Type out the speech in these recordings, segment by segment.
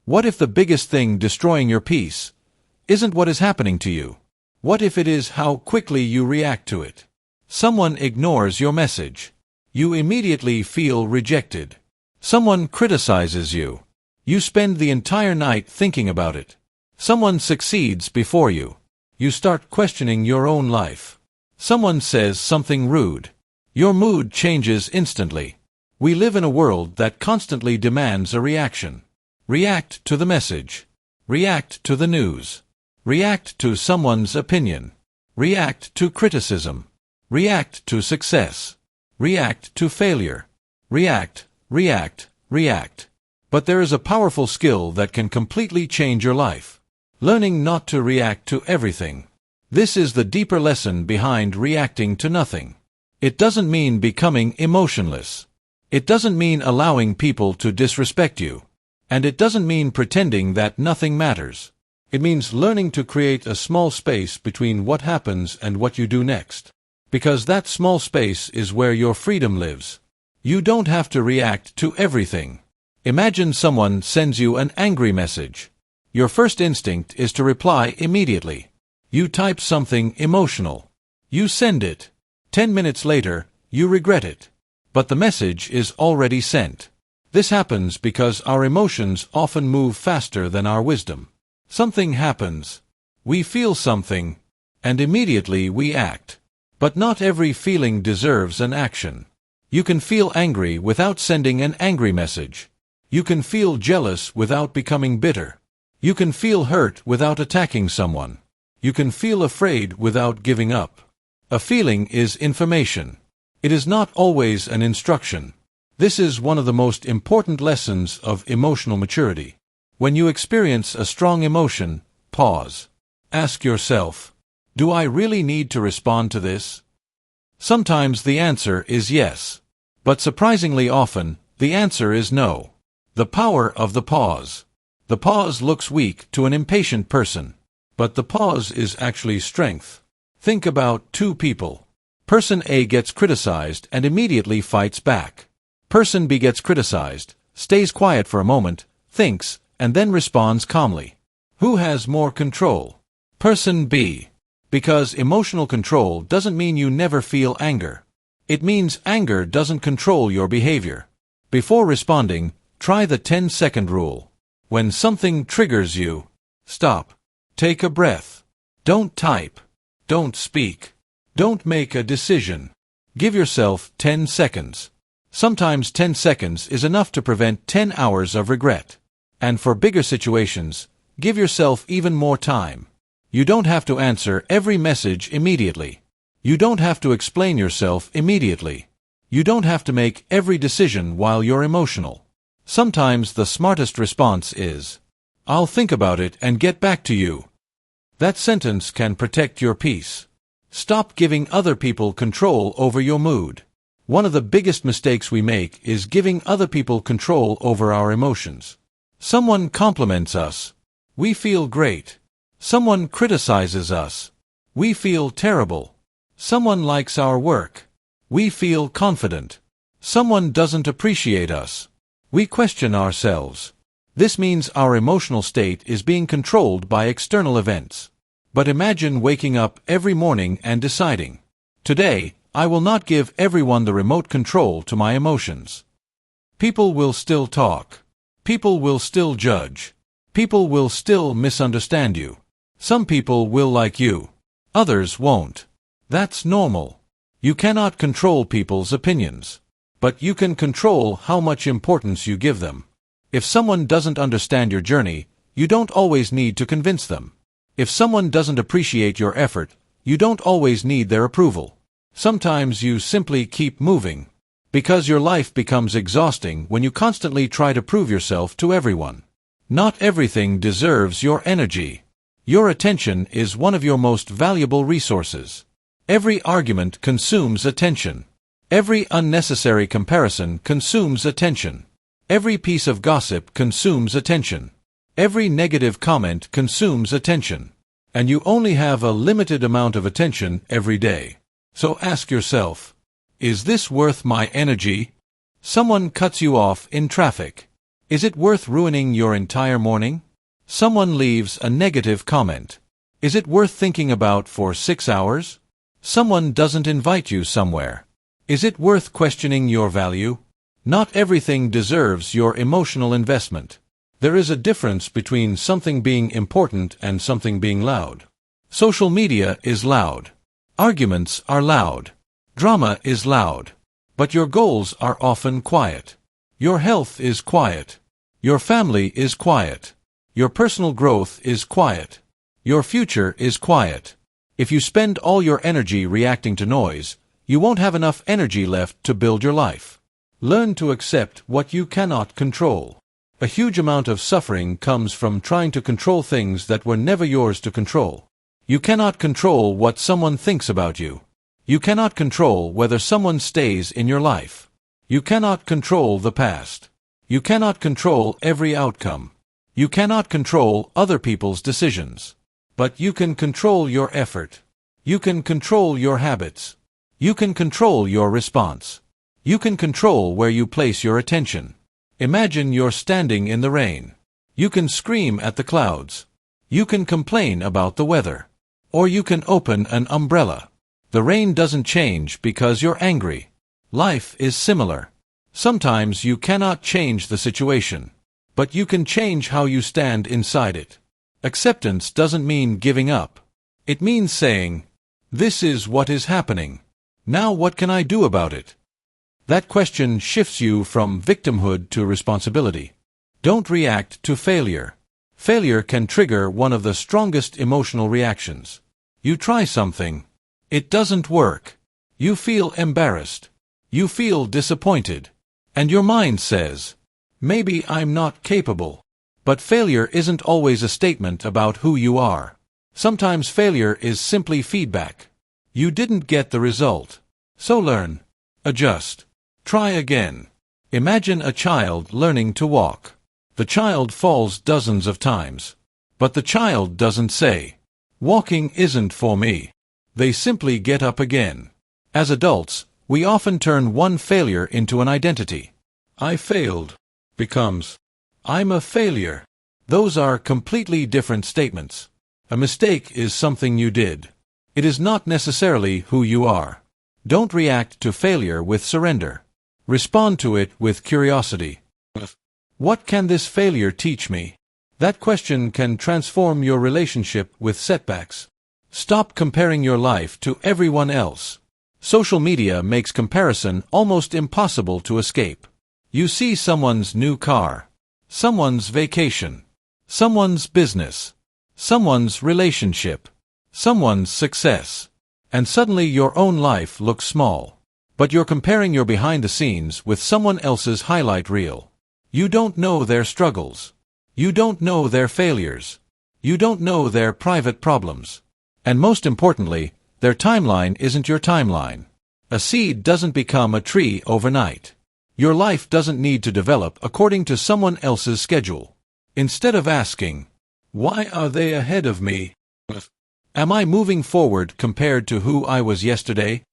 What if the biggest thing destroying your peace isn't what is happening to you? What if it is how quickly you react to it? Someone ignores your message. You immediately feel rejected. Someone criticizes you. You spend the entire night thinking about it. Someone succeeds before you. You start questioning your own life. Someone says something rude. Your mood changes instantly. We live in a world that constantly demands a reaction. React to the message. React to the news. React to someone's opinion. React to criticism. React to success. React to failure. React, react, react. But there is a powerful skill that can completely change your life. Learning not to react to everything. This is the deeper lesson behind reacting to nothing. It doesn't mean becoming emotionless. It doesn't mean allowing people to disrespect you. And it doesn't mean pretending that nothing matters. It means learning to create a small space between what happens and what you do next. Because that small space is where your freedom lives. You don't have to react to everything. Imagine someone sends you an angry message. Your first instinct is to reply immediately. You type something emotional. You send it. 10 minutes later, you regret it. But the message is already sent. This happens because our emotions often move faster than our wisdom. Something happens. We feel something, and immediately we act. But not every feeling deserves an action. You can feel angry without sending an angry message. You can feel jealous without becoming bitter. You can feel hurt without attacking someone. You can feel afraid without giving up. A feeling is information. It is not always an instruction. This is one of the most important lessons of emotional maturity. When you experience a strong emotion, pause. Ask yourself, do I really need to respond to this? Sometimes the answer is yes. But surprisingly often, the answer is no. The power of the pause. The pause looks weak to an impatient person. But the pause is actually strength. Think about two people. Person A gets criticized and immediately fights back. Person B gets criticized, stays quiet for a moment, thinks, and then responds calmly. Who has more control? Person B. Because emotional control doesn't mean you never feel anger. It means anger doesn't control your behavior. Before responding, try the 10-second rule. When something triggers you, stop. Take a breath. Don't type. Don't speak. Don't make a decision. Give yourself 10 seconds. Sometimes 10 seconds is enough to prevent 10 hours of regret. And for bigger situations, give yourself even more time. You don't have to answer every message immediately. You don't have to explain yourself immediately. You don't have to make every decision while you're emotional. Sometimes the smartest response is, "I'll think about it and get back to you." That sentence can protect your peace. Stop giving other people control over your mood. One of the biggest mistakes we make is giving other people control over our emotions. Someone compliments us. We feel great. Someone criticizes us. We feel terrible. Someone likes our work. We feel confident. Someone doesn't appreciate us. We question ourselves. This means our emotional state is being controlled by external events. But imagine waking up every morning and deciding, "Today, I will not give everyone the remote control to my emotions." People will still talk. People will still judge. People will still misunderstand you. Some people will like you. Others won't. That's normal. You cannot control people's opinions. But you can control how much importance you give them. If someone doesn't understand your journey, you don't always need to convince them. If someone doesn't appreciate your effort, you don't always need their approval. Sometimes you simply keep moving. Because your life becomes exhausting when you constantly try to prove yourself to everyone. Not everything deserves your energy. Your attention is one of your most valuable resources. Every argument consumes attention. Every unnecessary comparison consumes attention. Every piece of gossip consumes attention. Every negative comment consumes attention. And you only have a limited amount of attention every day. So ask yourself, is this worth my energy? Someone cuts you off in traffic. Is it worth ruining your entire morning? Someone leaves a negative comment. Is it worth thinking about for 6 hours? Someone doesn't invite you somewhere. Is it worth questioning your value? Not everything deserves your emotional investment. There is a difference between something being important and something being loud. Social media is loud. Arguments are loud. Drama is loud. But your goals are often quiet. Your health is quiet. Your family is quiet. Your personal growth is quiet. Your future is quiet. If you spend all your energy reacting to noise, you won't have enough energy left to build your life. Learn to accept what you cannot control. A huge amount of suffering comes from trying to control things that were never yours to control. You cannot control what someone thinks about you. You cannot control whether someone stays in your life. You cannot control the past. You cannot control every outcome. You cannot control other people's decisions. But you can control your effort. You can control your habits. You can control your response. You can control where you place your attention. Imagine you're standing in the rain. You can scream at the clouds. You can complain about the weather. Or you can open an umbrella. The rain doesn't change because you're angry. Life is similar. Sometimes you cannot change the situation, but you can change how you stand inside it. Acceptance doesn't mean giving up. It means saying, "This is what is happening. Now what can I do about it?" That question shifts you from victimhood to responsibility. Don't react to failure. Failure can trigger one of the strongest emotional reactions. You try something. It doesn't work. You feel embarrassed. You feel disappointed. And your mind says, "Maybe I'm not capable." But failure isn't always a statement about who you are. Sometimes failure is simply feedback. You didn't get the result. So learn. Adjust. Try again. Imagine a child learning to walk. The child falls dozens of times. But the child doesn't say, "Walking isn't for me." They simply get up again. As adults, we often turn one failure into an identity. "I failed" becomes, "I'm a failure." Those are completely different statements. A mistake is something you did. It is not necessarily who you are. Don't react to failure with surrender. Respond to it with curiosity. What can this failure teach me? That question can transform your relationship with setbacks. Stop comparing your life to everyone else. Social media makes comparison almost impossible to escape. You see someone's new car, someone's vacation, someone's business, someone's relationship, someone's success, and suddenly your own life looks small. But you're comparing your behind the scenes with someone else's highlight reel. You don't know their struggles. You don't know their failures. You don't know their private problems. And most importantly, their timeline isn't your timeline. A seed doesn't become a tree overnight. Your life doesn't need to develop according to someone else's schedule. Instead of asking, "Why are they ahead of me?" "Am I moving forward compared to who I was yesterday?"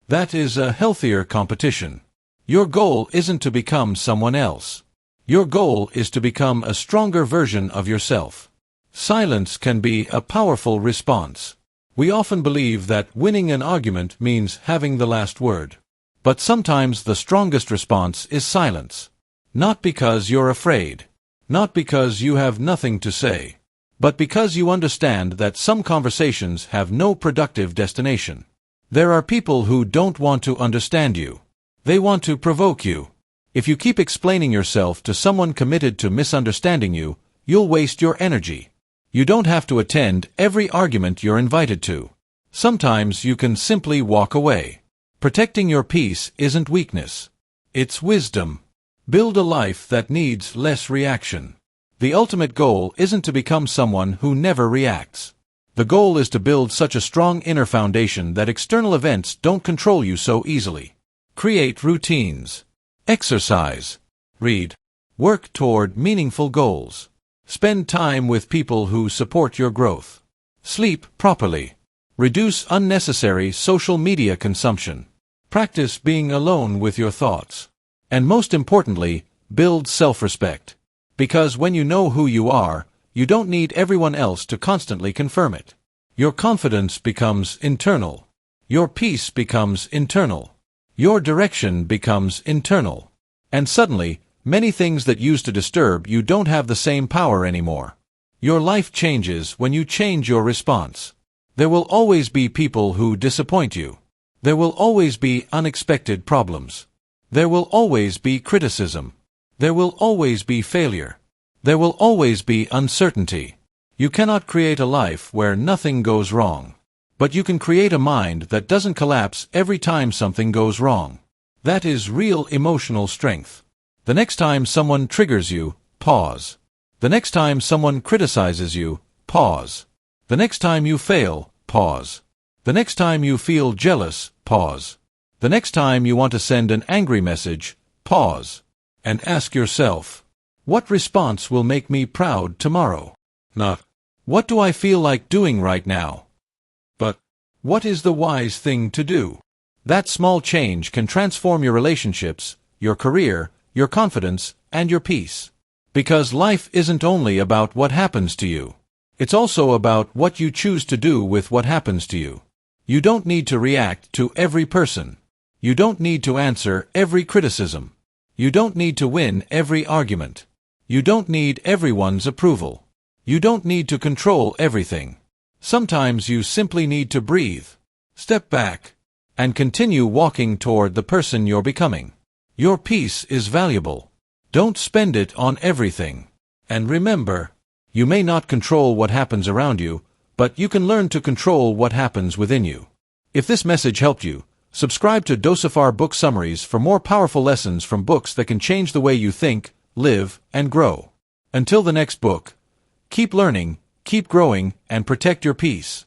That is a healthier competition. Your goal isn't to become someone else. Your goal is to become a stronger version of yourself. Silence can be a powerful response. We often believe that winning an argument means having the last word. But sometimes the strongest response is silence. Not because you're afraid. Not because you have nothing to say. But because you understand that some conversations have no productive destination. There are people who don't want to understand you. They want to provoke you. If you keep explaining yourself to someone committed to misunderstanding you, you'll waste your energy. You don't have to attend every argument you're invited to. Sometimes you can simply walk away. Protecting your peace isn't weakness. It's wisdom. Build a life that needs less reaction. The ultimate goal isn't to become someone who never reacts. The goal is to build such a strong inner foundation that external events don't control you so easily. Create routines. Exercise. Read. Work toward meaningful goals. Spend time with people who support your growth. Sleep properly. Reduce unnecessary social media consumption. Practice being alone with your thoughts. And most importantly, build self-respect. Because when you know who you are, you don't need everyone else to constantly confirm it. Your confidence becomes internal. Your peace becomes internal. Your direction becomes internal. And suddenly, many things that used to disturb you don't have the same power anymore. Your life changes when you change your response. There will always be people who disappoint you. There will always be unexpected problems. There will always be criticism. There will always be failure. There will always be uncertainty. You cannot create a life where nothing goes wrong. But you can create a mind that doesn't collapse every time something goes wrong. That is real emotional strength. The next time someone triggers you, pause. The next time someone criticizes you, pause. The next time you fail, pause. The next time you feel jealous, pause. The next time you want to send an angry message, pause. And ask yourself, what response will make me proud tomorrow? Not, what do I feel like doing right now? But, what is the wise thing to do? That small change can transform your relationships, your career, your confidence, and your peace. Because life isn't only about what happens to you. It's also about what you choose to do with what happens to you. You don't need to react to every person. You don't need to answer every criticism. You don't need to win every argument. You don't need everyone's approval. You don't need to control everything. Sometimes you simply need to breathe, step back, and continue walking toward the person you're becoming. Your peace is valuable. Don't spend it on everything. And remember, you may not control what happens around you, but you can learn to control what happens within you. If this message helped you, subscribe to Dosifar Book Summaries for more powerful lessons from books that can change the way you think, live, and grow. Until the next book, keep learning, keep growing, and protect your peace.